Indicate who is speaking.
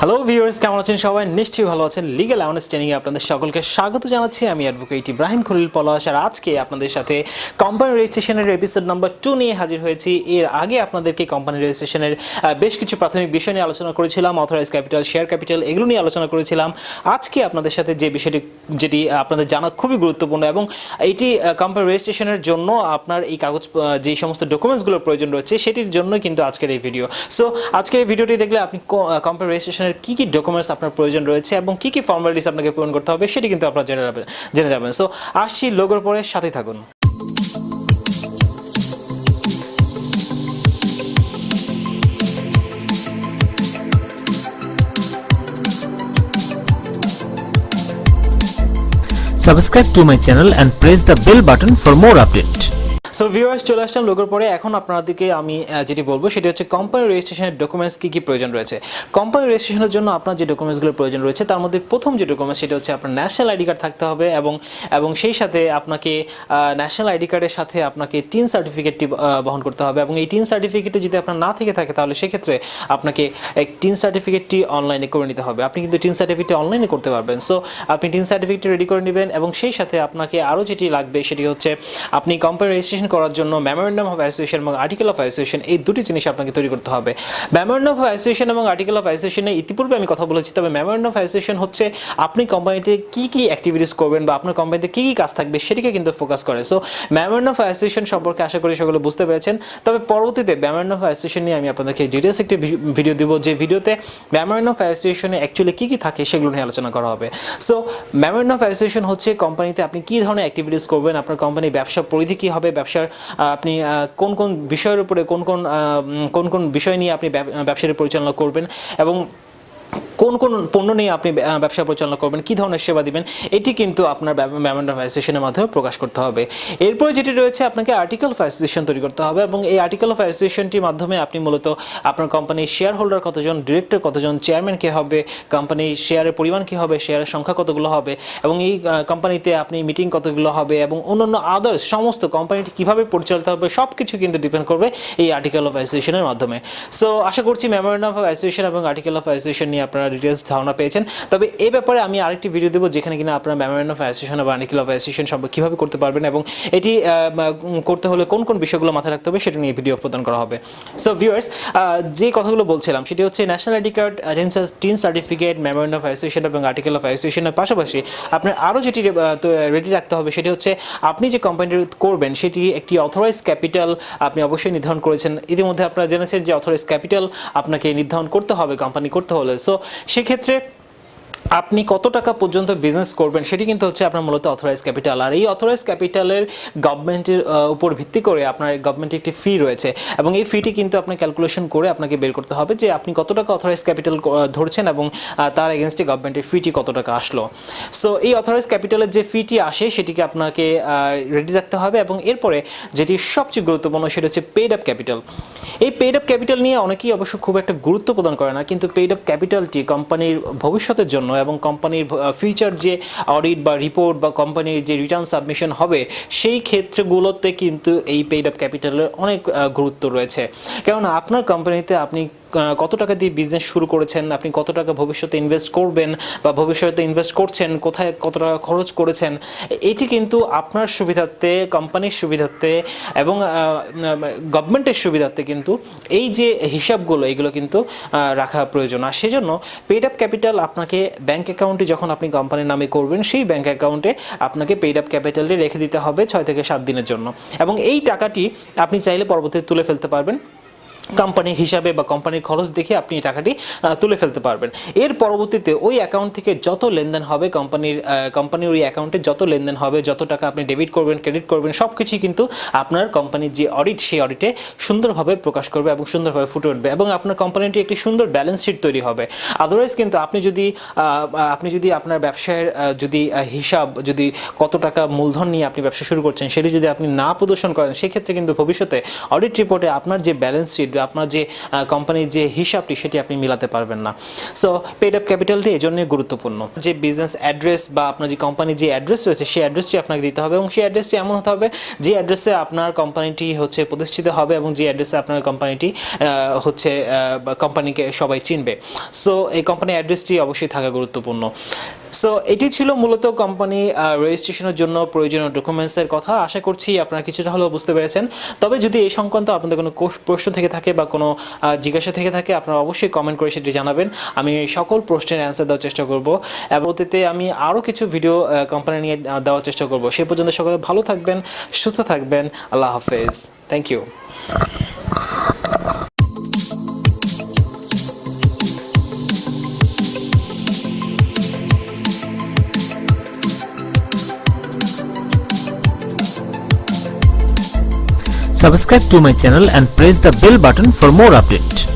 Speaker 1: Hello viewers, কেমন আছেন সবাই? নিশ্চয়ই ভালো আছেন। লিগ্যাল অ্যাওয়ারনেস ট্রেনিংয়ে আপনাদের সকলকে স্বাগত জানাচ্ছি। আমি অ্যাডভোকেট ইব্রাহিম খলিল পলাশ, আর আজকে আপনাদের সাথে কোম্পানি রেজিস্ট্রেশনের এপিসোড নাম্বার 2 নিয়ে হাজির হয়েছি। এর আগে আপনাদেরকে কোম্পানি রেজিস্ট্রেশনের বেশ কিছু প্রাথমিক বিষয় নিয়ে আলোচনা করেছিলাম, অথরাইজ ক্যাপিটাল, শেয়ার ক্যাপিটাল, এগুলো নিয়ে আলোচনা করেছিলাম। আজকে আপনাদের সাথে যে বিষয়টি যেটি আপনাদের জানা খুবই গুরুত্বপূর্ণ, এবং এইটি কোম্পানি রেজিস্ট্রেশনের জন্য আপনার এই কাগজ যে সমস্ত ডকুমেন্টসগুলোর প্রয়োজন রয়েছে সেটির জন্য কিন্তু আজকের এই ভিডিও। সো আজকের এই ভিডিওটি দেখলে আপনি কোম্পানি রেজিস্ট্রেশনের কি কি ডকুমেন্টস আপনার প্রয়োজন রয়েছে এবং কি কি ফর্মালিটিস আপনাকে পূরণ করতে হবে সেটি কিন্তু আপনারা জেনে যাবেন। সো আসছি লোগোর পরে, সাথে থাকুন।
Speaker 2: Subscribe to my channel and press the bell button for more updates.
Speaker 1: So viewers, চলে আসলাম লোগোর পরে। এখন আপনাদেরকে আমি যেটি বলবো সেটি হচ্ছে কোম্পানি রেজিস্ট্রেশনের ডকুমেন্টস কী কী প্রয়োজন রয়েছে। কোম্পানি রেজিস্ট্রেশনের জন্য আপনার যে ডকুমেন্টসগুলোর প্রয়োজন রয়েছে তার মধ্যে প্রথম যে ডকুমেন্টস সেটা হচ্ছে আপনার ন্যাশনাল আইডি কার্ড থাকতে হবে, এবং সেই সাথে আপনাকে ন্যাশনাল আইডি কার্ডের সাথে আপনাকে টিন সার্টিফিকেটটি বহন করতে হবে। এবং এই টিন সার্টিফিকেটে যদি আপনার না থেকে থাকে তাহলে সেক্ষেত্রে আপনাকে এক টিন সার্টিফিকেটটি অনলাইনে করে নিতে হবে। আপনি কিন্তু টিন সার্টিফিকেটটি অনলাইনে করতে পারবেন। সো আপনি টিন সার্টিফিকেটটি রেডি করে নেবেন, এবং সেই সাথে আপনাকে আরও যেটি লাগবে সেটি হচ্ছে আপনি কোম্পানি রেজিস্ট্রেশন করার জন্য মেমোরেন্ডাম অফ অ্যাসোসিয়েশন এবং আর্টিকেল অফ অ্যাসোসিয়েশন, এই দুটি জিনিস আপনাকে তৈরি করতে হবে। মেমোরেন্ডাম অফ অ্যাসোসিয়েশন এবং আর্টিকেল অফ অ্যাসোসিয়েশনে ইতিপূর্বে আমি কথা বলেছি, তবে মেমোরেন্ডাম অফ অ্যাসোসিয়েশন হচ্ছে আপনি কোম্পানিতে কী কী অ্যাক্টিভিটিস করবেন বা আপনার কোম্পানিতে কী কী কাজ থাকবে সেটিকে কিন্তু ফোকাস করে। সো মেমোরেন্ডাম অফ অ্যাসোসিয়েশন সম্পর্কে আশা করি সকলে বুঝতে পেরেছেন। তবে পরবর্তীতে মেমোরেন্ডাম অফ অ্যাসোসিয়েশন নিয়ে আমি আপনাদেরকে ডিটেলস একটি ভিডিও দিব, যে ভিডিওতে মেমোরেন্ডাম অফ অ্যাসোসিয়েশনে অ্যাকচুয়ালি কী কী থাকে সেগুলো নিয়ে আলোচনা করা হবে। সো মেমোরেন্ডাম অফ অ্যাসোসিয়েশন হচ্ছে কোম্পানিতে আপনি কী ধরনের অ্যাক্টিভিটিস করবেন, আপনার কোম্পানির ব্যবসার পরিধি কী হবে, ব্যবসার আপনি কোন কোন বিষয়ের উপরে কোন কোন বিষয় নিয়ে আপনি ব্যবসাটি পরিচালনা করবেন, এবং কোন কোন পণ্য নিয়ে আপনি ব্যবসা পরিচালনা করবেন, কী ধরনের সেবা দিবেন, এটি কিন্তু আপনার মেমোরেন্ডাম অফ অ্যাসোসিয়েশনের মাধ্যমে প্রকাশ করতে হবে। এরপরে যেটি রয়েছে, আপনাকে আর্টিকেল অফ অ্যাসোসিয়েশন তৈরি করতে হবে, এবং এই আর্টিকেল অফ অ্যাসোসিয়েশনটির মাধ্যমে আপনি মূলত আপনার কোম্পানির শেয়ার হোল্ডার কতজন, ডিরেক্টর কতজন, চেয়ারম্যান কে হবে, কোম্পানির শেয়ারের পরিমাণ কী হবে, শেয়ারের সংখ্যা কতগুলো হবে, এবং এই কোম্পানিতে আপনি মিটিং কতগুলো হবে, এবং অন্যান্য আদার্স সমস্ত কোম্পানিটি কীভাবে পরিচালিত হবে সব কিছু কিন্তু ডিপেন্ড করবে এই আর্টিকেল অফ অ্যাসোসিয়েশনের মাধ্যমে। সো আশা করছি মেমোরেন্ডাম অফ অ্যাসোসিয়েশন এবং আর্টিকেল অফ অ্যাসোসিয়েশন নিয়ে আপনারা ডিটেলস ধারণা পেয়েছেন। তবে এই ব্যাপারে আমি আরেকটি ভিডিও দেবো যেখানে কিনা আপনারা মেমোরেন্ডাম অফ অ্যাসোসিয়েশন বা আর্টিকেল অফ অ্যাসোসিয়েশন সম্পর্কে কীভাবে করতে পারবেন এবং এটি করতে হলে কোন কোন বিষয়গুলো মাথায় রাখতে হবে সেটা নিয়ে ভিডিও প্রদান করা হবে। সো ভিউয়ার্স, যে কথাগুলো বলছিলাম সেটি হচ্ছে national ID card, tin certificate, memorandum of association এবং আর্টিকেল অফ অ্যাসোসিয়েশনের পাশাপাশি আপনার আরও যেটি রেডি রাখতে হবে সেটি হচ্ছে আপনি যে কোম্পানিটি করবেন সেটি একটি অথরাইজ ক্যাপিটাল আপনি অবশ্যই নির্ধারণ করেছেন। ইতিমধ্যে আপনারা জেনেছেন যে অথরাইজ ক্যাপিটাল আপনাকে নির্ধারণ করতে হবে কোম্পানি করতে হলে। সো সেক্ষেত্রে আপনি কত টাকা পর্যন্ত বিজনেস করবেন সেটি কিন্তু হচ্ছে আপনার মূলত অথরাইজ ক্যাপিটাল। আর এই অথরাইজ ক্যাপিটালের গভর্নমেন্টের উপর ভিত্তি করে আপনার গভর্নমেন্টের একটি ফি রয়েছে, এবং এই ফিটি কিন্তু আপনি ক্যালকুলেশন করে আপনাকে বের করতে হবে যে আপনি কত টাকা অথরাইজ ক্যাপিটাল ধরছেন এবং তার এগেনস্টে গভর্নমেন্টের ফিটি কত টাকা আসলো। সো এই অথরাইজ ক্যাপিটালের যে ফিটি আসে সেটিকে আপনাকে রেডি রাখতে হবে। এবং এরপরে যেটি সবচেয়ে গুরুত্বপূর্ণ সেটা হচ্ছে পেইড আপ ক্যাপিটাল। এই পেইড আপ ক্যাপিটাল নিয়ে অনেকেই অবশ্য খুব একটা গুরুত্ব প্রদান করে না, কিন্তু পেইড আপ ক্যাপিটালটি কোম্পানির ভবিষ্যতের জন্য এবং কোম্পানির ফিউচার যে অডিট বা রিপোর্ট বা কোম্পানির যে রিটার্ন সাবমিশন হবে সেই ক্ষেত্রগুলোতে কিন্তু এই পেইড আপ ক্যাপিটালের অনেক গুরুত্ব রয়েছে। কেননা আপনার কোম্পানিতে আপনি কত টাকা দিয়ে বিজনেস শুরু করেছেন, আপনি কত টাকা ভবিষ্যতে ইনভেস্ট করবেন বা ভবিষ্যতে ইনভেস্ট করছেন, কোথায় কত টাকা খরচ করেছেন, এটি কিন্তু আপনার সুবিধার্থে, কোম্পানির সুবিধার্থে এবং গভর্নমেন্টের সুবিধার্থে কিন্তু এই যে হিসাবগুলো এগুলো কিন্তু রাখা প্রয়োজন। আর সেজন্য পেইড আপ ক্যাপিটাল আপনাকে ব্যাঙ্ক অ্যাকাউন্টে যখন আপনি কোম্পানির নামে করবেন সেই ব্যাঙ্ক অ্যাকাউন্টে আপনাকে পেইড আপ ক্যাপিটালটি রেখে দিতে হবে 6 থেকে 7 দিনের জন্য, এবং এই টাকাটি আপনি চাইলে পরবর্তীতে তুলে ফেলতে পারবেন। কোম্পানির হিসাবে বা কোম্পানির খরচ দেখে আপনি এই টাকাটি তুলে ফেলতে পারবেন। এর পরবর্তীতে ওই অ্যাকাউন্ট থেকে যত লেনদেন হবে কোম্পানির ওই অ্যাকাউন্টে যত লেনদেন হবে, যত টাকা আপনি ডেবিট করবেন, ক্রেডিট করবেন, সব কিছুই কিন্তু আপনার কোম্পানির যে অডিট সেই অডিটে সুন্দরভাবে প্রকাশ করবে এবং সুন্দরভাবে ফুটে উঠবে, এবং আপনার কোম্পানিটি একটি সুন্দর ব্যালেন্স শিট তৈরি হবে। আদারওয়াইজ কিন্তু আপনি যদি আপনার ব্যবসায়ের হিসাব যদি কত টাকা মূলধন নিয়ে আপনি ব্যবসা শুরু করছেন সেটি যদি আপনি না প্রদর্শন করেন সেক্ষেত্রে কিন্তু ভবিষ্যতে অডিট রিপোর্টে আপনার যে ব্যালেন্স শিট আপনার যে কোম্পানির যে হিসাবটি সেটি আপনি মিলাতে পারবেন না। সো পেড আপ ক্যাপিটালটি এই জন্যই গুরুত্বপূর্ণ। যে বিজনেস অ্যাড্রেস বা আপনার যে কোম্পানির যে অ্যাড্রেস রয়েছে সেই অ্যাড্রেসটি আপনাকে দিতে হবে এবং সেই অ্যাড্রেসটি এমন হতে হবে যে অ্যাড্রেসে আপনার কোম্পানিটি হচ্ছে প্রতিষ্ঠিত হবে এবং যে অ্যাড্রেসে আপনার কোম্পানিটি হচ্ছে কোম্পানিকে সবাই চিনবে। সো এই কোম্পানির অ্যাড্রেসটি অবশ্যই থাকা গুরুত্বপূর্ণ। সো এটি ছিল মূলত কোম্পানি রেজিস্ট্রেশনের জন্য প্রয়োজনীয় ডকুমেন্টসের কথা। আশা করছি আপনারা কিছুটা হলেও বুঝতে পেরেছেন। তবে যদি এই সংক্রান্ত আপনাদের কোনো প্রশ্ন থেকে থাকে বা কোনো জিজ্ঞাসা থেকে থাকে আপনারা অবশ্যই কমেন্ট করে সেটি জানাবেন। আমি সকল প্রশ্নের অ্যান্সার দেওয়ার চেষ্টা করব এবং অতীতে আমি আরও কিছু ভিডিও কোম্পানি নিয়ে দেওয়ার চেষ্টা করব। সে পর্যন্ত সকলে ভালো থাকবেন, সুস্থ থাকবেন। আল্লাহ হাফেজ। Thank you.
Speaker 2: Subscribe to my channel and press the bell button for more update.